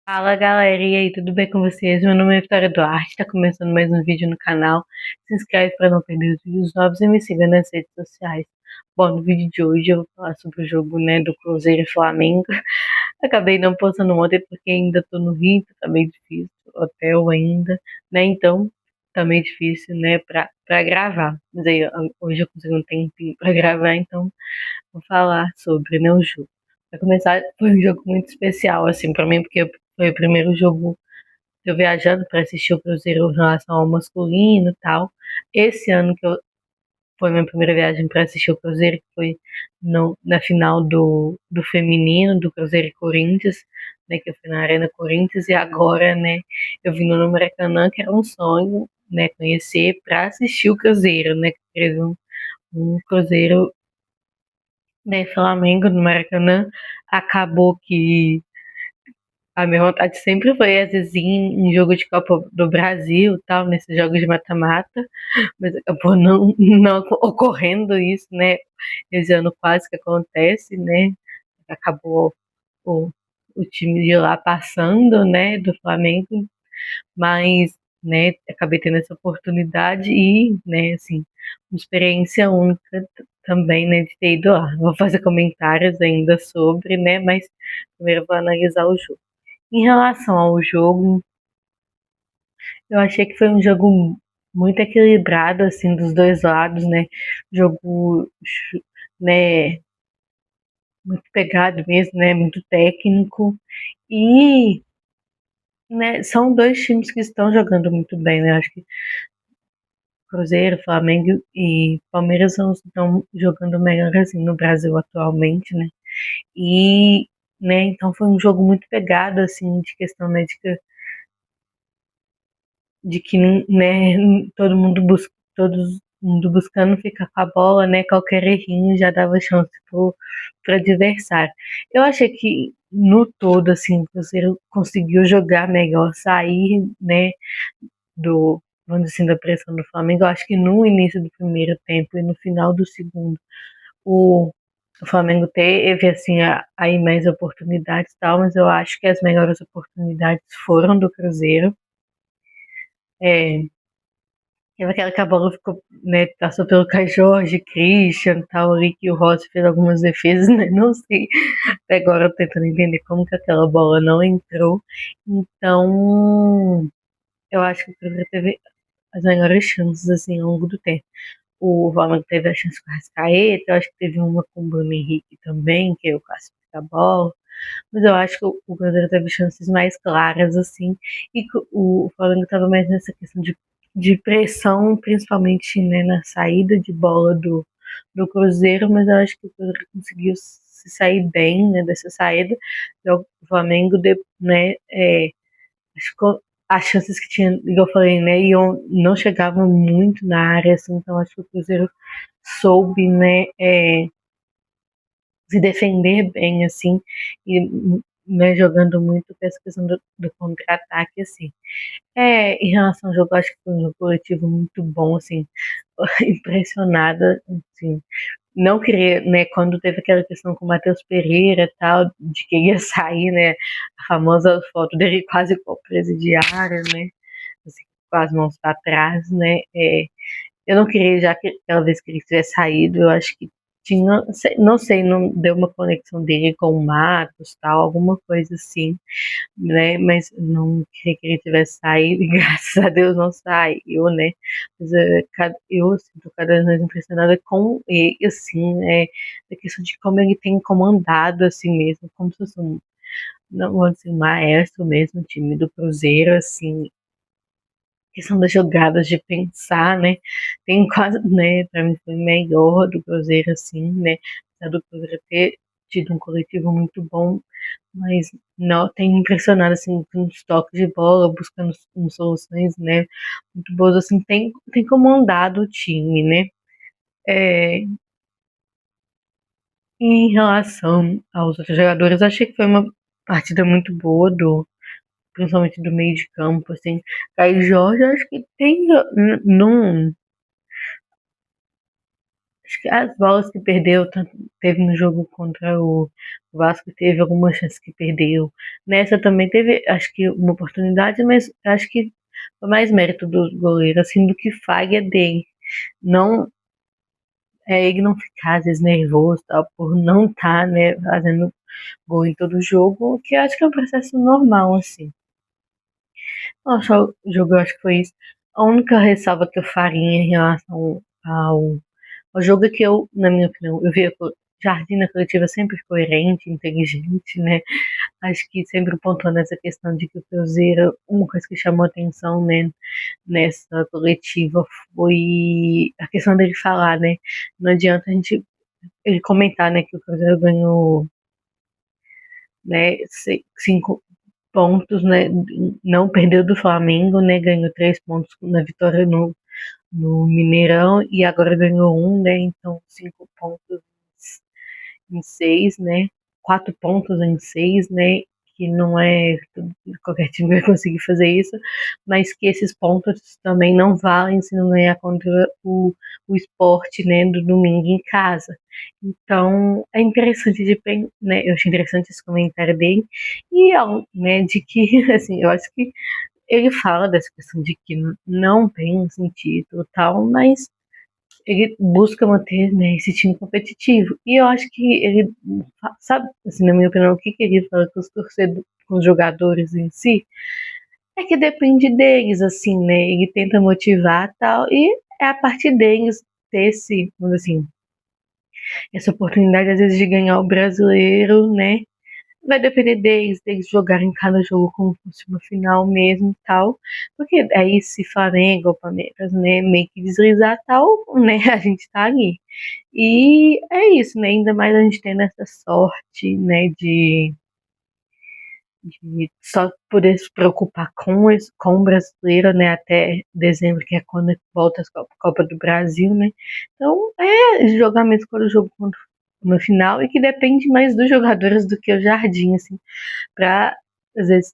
Fala galera, e aí, tudo bem com vocês? Meu nome é Vitória Duarte, tá começando mais um vídeo no canal. Se inscreve para não perder os vídeos novos e me siga nas redes sociais. Bom, no vídeo de hoje eu vou falar sobre o jogo, do Cruzeiro e Flamengo. Acabei não postando ontem porque ainda tô no Rio, tá meio difícil, hotel ainda, então tá meio difícil, pra gravar. Mas aí, hoje eu consegui um tempinho pra gravar, então vou falar sobre, o jogo. Pra começar, foi um jogo muito especial, assim, pra mim, porque foi o primeiro jogo eu viajando para assistir o Cruzeiro em relação ao masculino e tal. Esse ano foi minha primeira viagem para assistir o Cruzeiro, que foi na final do feminino, do Cruzeiro e Corinthians, que eu fui na Arena Corinthians, e agora, eu vim no Maracanã, que era um sonho, conhecer para assistir o Cruzeiro, que teve um Cruzeiro, Flamengo no Maracanã. Acabou que a minha vontade sempre foi, às vezes, ir em jogo de Copa do Brasil, tal, nesses jogos de mata-mata, mas acabou não ocorrendo isso, Esse ano quase que acontece, Acabou o, o time de lá passando, do Flamengo, mas, acabei tendo essa oportunidade e, assim, uma experiência única também, de ter ido lá. Vou fazer comentários ainda sobre, mas primeiro vou analisar o jogo. Em relação ao jogo, eu achei que foi um jogo muito equilibrado, assim, dos dois lados, Jogo, né, muito pegado mesmo, muito técnico. E, são dois times que estão jogando muito bem, Acho que Cruzeiro, Flamengo e Palmeiras estão jogando melhor, assim, no Brasil atualmente, E, então foi um jogo muito pegado, assim, de questão, de que, todo mundo buscando ficar com a bola, qualquer errinho já dava chance pro adversário. Eu achei que no todo, assim, o Cruzeiro conseguiu jogar melhor, sair, do, vamos dizer assim, da pressão do Flamengo. Eu acho que no início do primeiro tempo e no final do segundo, o, o Flamengo teve, assim, aí mais oportunidades e tal, mas eu acho que as melhores oportunidades foram do Cruzeiro. É, Teve aquela que a bola ficou, passou pelo Caio Jorge, Christian, tal, ali que o Rossi fez algumas defesas, Não sei. Até agora eu tentando entender como que aquela bola não entrou. Então, eu acho que o Cruzeiro teve as melhores chances, assim, ao longo do tempo. O Flamengo teve a chance com o Arrascaeta, eu acho que teve uma com o Bruno Henrique também, que eu classifiquei a bola. Mas eu acho que o Cruzeiro teve chances mais claras, assim, e que o Flamengo estava mais nessa questão de pressão, principalmente, na saída de bola do Cruzeiro, mas eu acho que o Cruzeiro conseguiu se sair bem, dessa saída. O Flamengo, acho que as chances que tinha, igual eu falei, não chegavam muito na área, assim, então acho que o Cruzeiro soube, se defender bem, assim, e jogando muito com essa questão do contra-ataque, assim. Em relação ao jogo, acho que foi um jogo coletivo muito bom, assim, impressionada, assim. Não queria, quando teve aquela questão com o Matheus Pereira e tal, de que ia sair, a famosa foto dele quase com presidiária, assim, com as mãos para trás, eu não queria, já que aquela vez que ele tivesse saído, eu acho que tinha, não sei, não deu uma conexão dele com o Matos, tal, alguma coisa assim, mas não queria que ele tivesse saído, e graças a Deus não saiu, Mas eu sinto cada vez mais impressionada com ele, assim, da questão de como ele tem comandado, assim mesmo, como se fosse não vou dizer, maestro mesmo, time do Cruzeiro, assim, questão das jogadas, de pensar, tem quase, pra mim foi melhor do Cruzeiro, assim, apesar do Cruzeiro ter tido um coletivo muito bom, mas não tem impressionado, assim, com os toques de bola, buscando soluções, muito boas, assim, tem comandado o time, É, em relação aos outros jogadores, achei que foi uma partida muito boa principalmente do meio de campo, assim. Caio Jorge, acho que tem, não, Acho que as bolas que perdeu, teve no jogo contra o Vasco, teve algumas chances que perdeu. Nessa também teve, acho que uma oportunidade, mas acho que foi mais mérito do goleiro, assim, do que falha dele. Não, ele não ficar, às vezes, nervoso, tal, por não estar, né, fazendo gol em todo jogo, que eu acho que é um processo normal, assim. Nossa, o jogo eu acho que foi isso. A única ressalva que eu faria em relação ao jogo é que eu, na minha opinião, eu vi que o Jardim na coletiva sempre coerente, inteligente, né? Acho que sempre pontuando essa questão de que o Cruzeiro, uma coisa que chamou atenção, né, nessa coletiva foi a questão dele falar, né? Não adianta ele comentar, né, que o Cruzeiro ganhou, né, 5 pontos, né? Não perdeu do Flamengo, né? Ganhou 3 pontos na vitória no Mineirão e agora ganhou um, né? Então 5 pontos em seis, né? 4 pontos em seis, né? Que não é qualquer time vai conseguir fazer isso, mas que esses pontos também não valem se não ganhar contra o Sport, né? Do domingo em casa. Então é interessante né? Eu achei interessante esse comentário dele e né? De que assim, eu acho que ele fala dessa questão de que não tem sentido e tal, mas ele busca manter, né, esse time competitivo. E eu acho que ele, sabe, assim, na minha opinião, o que ele fala com os torcedores, com os jogadores em si, é que depende deles, assim, né? Ele tenta motivar e tal, e é a partir deles ter vamos dizer assim, essa oportunidade, às vezes, de ganhar o brasileiro, né? Vai depender deles jogarem cada jogo como se fosse uma final mesmo e tal. Porque aí se Flamengo ou Palmeiras, né, meio que deslizar tal, né, a gente tá ali. E é isso, né? Ainda mais a gente tendo essa sorte, né, de só poder se preocupar com o brasileiro, né, até dezembro, que é quando volta a Copa do Brasil, né? Então, é jogar mesmo quando o jogo contra no final e que depende mais dos jogadores do que o Jardim, assim, para às vezes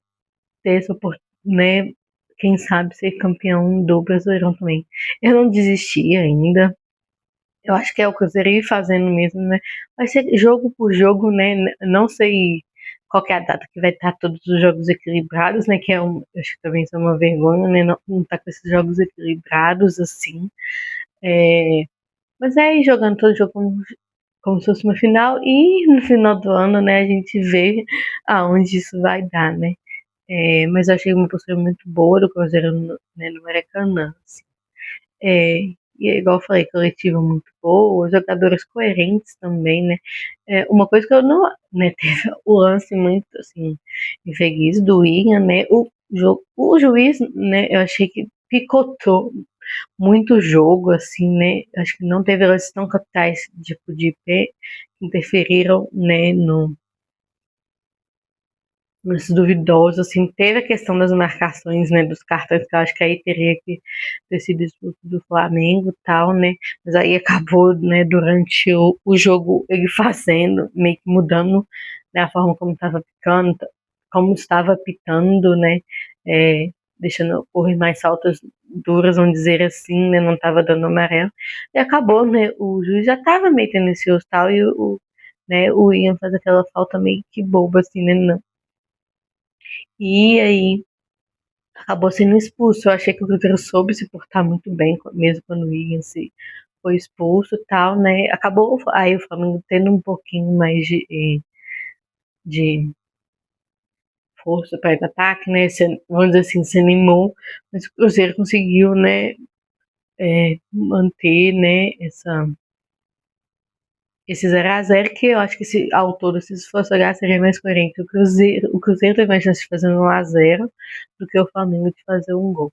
ter essa oportunidade, né? Quem sabe ser campeão do Brasileirão também. Eu não desisti ainda. Eu acho que é o Cruzeiro ir fazendo mesmo, né? Vai ser jogo por jogo, né? Não sei qual que é a data que vai estar todos os jogos equilibrados, né? Que é acho que também isso é uma vergonha, né? Não tá com esses jogos equilibrados assim. É, mas é ir jogando todo jogo como se fosse uma final e no final do ano, né? A gente vê aonde isso vai dar, né? Mas eu achei uma postura muito boa do Cruzeiro né, no Maracanã. Assim. É, e é igual eu falei, coletiva muito boa, jogadores coerentes também, né? Uma coisa que eu não, né, teve o lance muito, assim, infeliz do William, né? O juiz, né, eu achei que picotou muito o jogo, assim, né? Acho que não teve lances tão capitais, tipo, de pé, que interferiram, né, no mas duvidoso, assim, teve a questão das marcações, né, dos cartões, que eu acho que aí teria que ter sido expulso do Flamengo e tal, né, mas aí acabou, né, durante o jogo ele fazendo, meio que mudando, né, a forma como estava picando, como estava pitando, né, é, deixando correr mais faltas duras, vamos dizer assim, né, não estava dando amarelo, e acabou, né, o juiz já estava meio tendencioso tal, e né, o Ian faz aquela falta meio que boba, assim, né, e aí acabou sendo expulso. Eu achei que o Cruzeiro soube se portar muito bem, mesmo quando o Willian foi expulso e tal, né? Acabou aí o Flamengo tendo um pouquinho mais de força para ir para ataque, né? Vamos dizer assim, se animou, mas o Cruzeiro conseguiu, né? Manter, né? Esse 0x0 que eu acho que ao todo, se fosse olhar, seria mais coerente. O Cruzeiro teve mais chance de fazer um 1x0 do que o Flamengo de fazer um gol.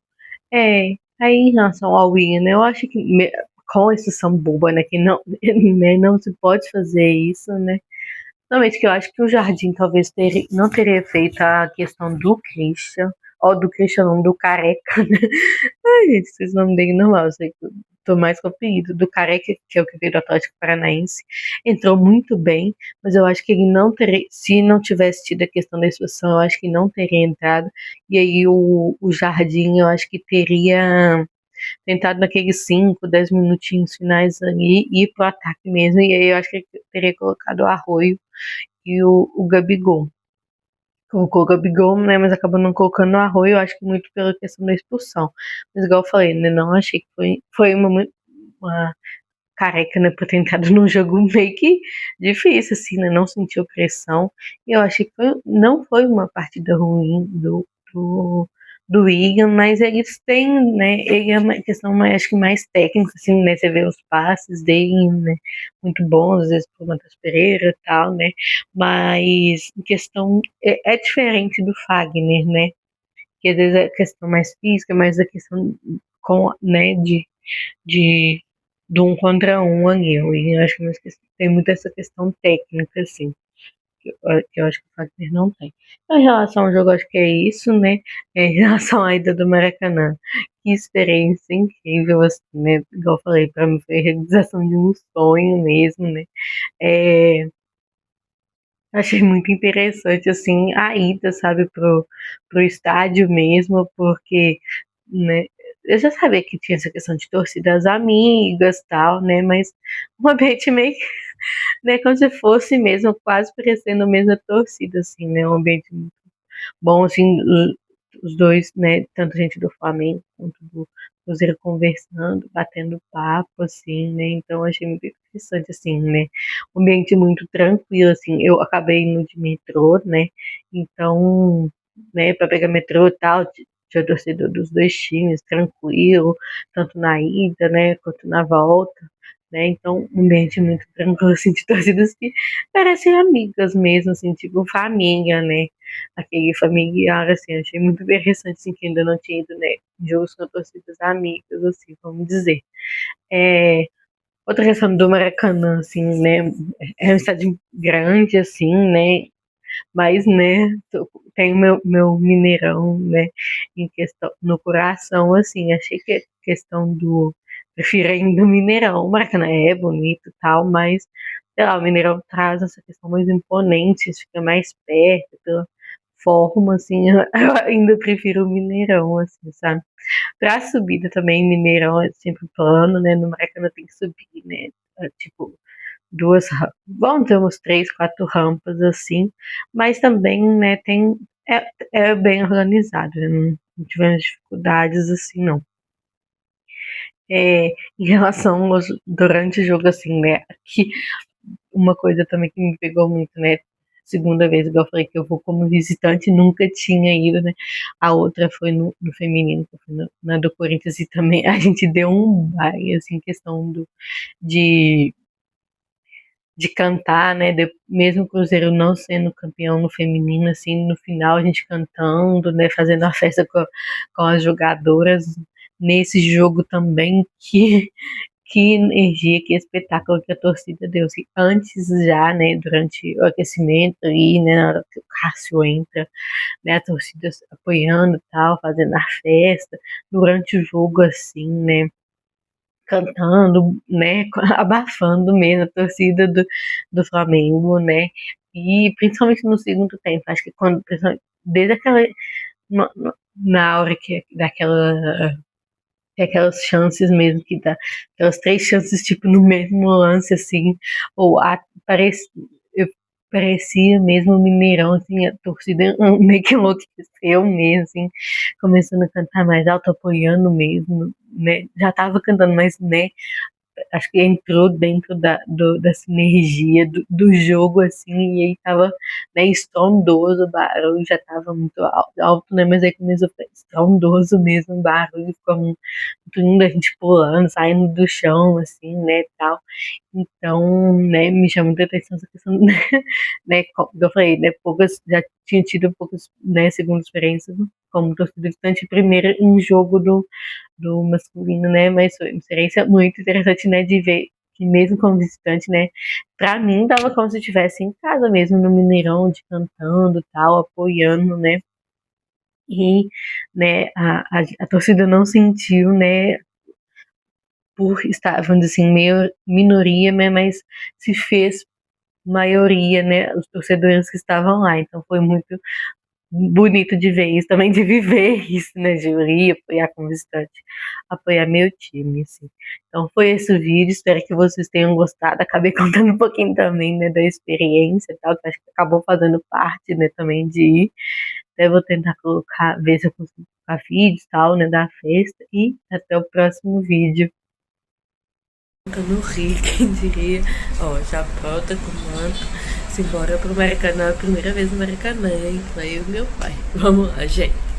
Aí em relação ao Willian, né, eu acho que com exceção boba, né, que não, né, não se pode fazer isso, né, realmente que eu acho que o Jardim talvez não teria feito a questão do Christian, ou do Christian não, do Careca, né, ai gente, esses nomes dele normal, eu sei que eu tô mais com o apelido, do Careca, que é o que veio do Atlético Paranaense, entrou muito bem, mas eu acho que ele não teria, se não tivesse tido a questão da expulsão, eu acho que não teria entrado, e aí o Jardim, eu acho que teria tentado naqueles 5, 10 minutinhos finais ali, ir pro ataque mesmo, e aí eu acho que ele teria colocado o Arroio e o Gabigol. Colocou o Gabigol, né, mas acabou não colocando o Arroio, eu acho que muito pela questão da expulsão. Mas igual eu falei, né, não achei que foi uma Careca, né, por ter entrado num jogo meio que difícil, assim, né, não sentiu pressão. E eu achei que não foi uma partida ruim do Willian, mas eles têm, né, ele é uma questão mais, acho que mais técnica, assim, né, você vê os passes dele, né, muito bons, às vezes pro Matheus Pereira e tal, né, mas em questão, é diferente do Fagner, né, que às vezes é questão mais física, mas a questão com, né, de do um contra um ali. Eu acho que tem muito essa questão técnica, assim, que eu acho que o Fagner não tem. Então, em relação ao jogo, acho que é isso, né? Em relação à ida do Maracanã, que experiência incrível, assim, né? Igual eu falei, pra mim foi a realização de um sonho mesmo, né? É, achei muito interessante, assim, a ida, sabe, pro estádio mesmo, porque, né, eu já sabia que tinha essa questão de torcidas amigas tal, né, mas um ambiente meio, né, como se fosse mesmo, quase parecendo a mesma torcida, assim, né, um ambiente bom, assim, os dois, né, tanto gente do Flamengo quanto do Cruzeiro conversando, batendo papo, assim, né, então achei muito interessante, assim, né, um ambiente muito tranquilo, assim, eu acabei indo de metrô, né, então, né, para pegar metrô e tal, tinha torcedor dos dois times, tranquilo, tanto na ida, né, quanto na volta, né, então um ambiente muito tranquilo, assim, de torcidas que parecem amigas mesmo, assim, tipo família, né, aquele familiar, assim, achei muito interessante, assim, que ainda não tinha ido, né, em jogos com torcidas amigas, assim, vamos dizer. É, outra questão do Maracanã, assim, né, é um estádio grande, assim, né, mas, né, tem o meu Mineirão, né, em questão, no coração, assim, achei que a questão do, prefiro ainda o Mineirão, o Maracanã é bonito e tal, mas, sei lá, o Mineirão traz essa questão mais imponente, fica mais perto, pela forma, assim, eu ainda prefiro o Mineirão, assim, sabe. Pra subida também, Mineirão é sempre plano, né, no Maracanã tem que subir, né, tipo, duas rampas, vão ter uns 3, 4 rampas assim, mas também, né, é bem organizado, né, não tivemos dificuldades assim não. Em relação durante o jogo assim, né, que uma coisa também que me pegou muito, né, segunda vez, igual eu falei que eu vou como visitante, nunca tinha ido, né, a outra foi no feminino, que foi na do Corinthians e também a gente deu um baile, assim, questão de de cantar, né? Mesmo o Cruzeiro não sendo campeão no feminino, assim, no final a gente cantando, né? Fazendo a festa com as jogadoras nesse jogo também, que energia, que espetáculo que a torcida deu. Assim, antes já, né? Durante o aquecimento aí, né? Na hora que o Cássio entra, né? A torcida apoiando e tal, fazendo a festa. Durante o jogo, assim, né? Cantando, né, abafando mesmo a torcida do Flamengo, né, e principalmente no segundo tempo, acho que quando, desde aquela, na hora que aquelas chances mesmo que dá, aquelas 3 chances, tipo, no mesmo lance, assim, ou parece, eu, parecia mesmo o Mineirão, assim, a torcida meio que enlouqueceu mesmo, assim, começando a cantar mais alto, apoiando mesmo, né, já tava cantando, mas, né, acho que entrou dentro da sinergia do jogo, assim, e aí tava, né, estrondoso o barulho, já tava muito alto, né, mas aí começou a ficar estrondoso mesmo o barulho, ficou muito lindo, a gente pulando, saindo do chão, assim, né, tal. Então, né, me chama muita atenção essa questão, né, como eu falei, né, poucas, já tinha tido poucas, né, segundas experiências como torcida visitante, primeiro em jogo do masculino, né, mas foi uma experiência muito interessante, né, de ver que mesmo como visitante, né, pra mim dava como se eu estivesse em casa mesmo, no Mineirão, de cantando, tal, apoiando, né, e, né, a torcida não sentiu, né, por estar, vamos dizer assim, meio minoria, né, mas se fez maioria, né, os torcedores que estavam lá, então foi muito bonito de ver isso, também de viver isso, né, de ir apoiar como visitante, apoiar meu time, assim. Então foi esse o vídeo, espero que vocês tenham gostado, acabei contando um pouquinho também, né, da experiência e tal, que acho que acabou fazendo parte, né, também de ir. Até vou tentar colocar, ver se eu consigo colocar vídeos e tal, né, da festa, e até o próximo vídeo. No Rio, quem diria? Ó, já pronta com o manto, simbora pro Maracanã, a primeira vez no Maracanã, hein? Foi eu e meu pai. Vamos lá, gente.